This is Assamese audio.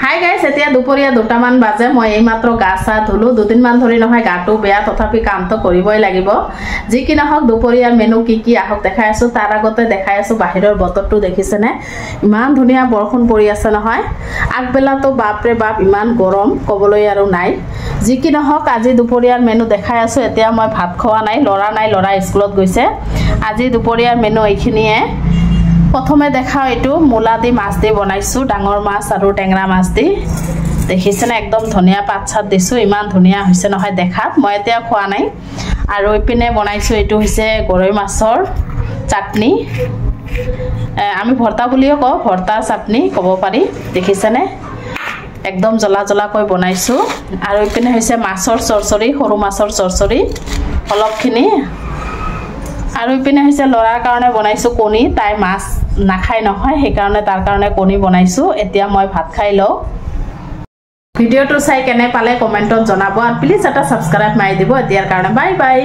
হাই গাইস, এতিয়া দুপৰীয়া 2টামান বাজে। মই এইমাত্ৰ গা চা ধুলো। দুদিনমান ধৰি নহয় গাটো বেয়া, তথাপি কামটো কৰিবই লাগিব। যি কি নহওক দুপৰীয়াৰ মেনু কি কি আহক দেখাই আছো। তাৰ আগতে দেখাই আছো বাহিৰৰ বতৰটো দেখিছেনে? ইমান ধুনীয়া বৰষুণ পৰি আছে নহয়। আগবেলাতো বাপৰে বাপ ইমান গৰম, ক'বলৈ আৰু নাই। যি কি নহওক আজি দুপৰীয়াৰ মেনু দেখাই আছো। এতিয়া মই ভাত খোৱা নাই, ল'ৰা স্কুলত গৈছে। আজি দুপৰীয়াৰ মেনু এইখিনিয়ে। প্ৰথমে দেখাও এইটো মূলা দি মাছ দি বনাইছো, ডাঙৰ মাছ আৰু টেঙৰা মাছ দি। দেখিছেনে একদম ধুনীয়া পাত চাত দিছো, ইমান ধুনীয়া হৈছে নহয় দেখাত। মই এতিয়া খোৱা নাই। আৰু ইপিনে বনাইছো এইটো হৈছে গৰৈ মাছৰ চাটনি। আমি ভৰ্তা বুলিও কওঁ, ভৰ্তা চাটনি ক'ব পাৰি। দেখিছেনে একদম জ্বলা জ্বলাকৈ বনাইছো। আৰু ইপিনে হৈছে মাছৰ চৰচৰি, সৰু মাছৰ চৰচৰি অলপখিনি। আৰু ইপিনে হৈছে ল'ৰাৰ কাৰণে বনাইছো কণী। তাই মাছ নাখায় নহয়, সেইকাৰণে তাৰ কাৰণে কণী বনাইছো। এতিয়া মই ভাত খাই লওঁ। ভিডিঅ'টো চাই কেনে পালে কমেণ্টত জনাব আৰু প্লিজ এটা ছাবস্ক্ৰাইব মাৰি দিব। এতিয়াৰ কাৰণে বাই বাই।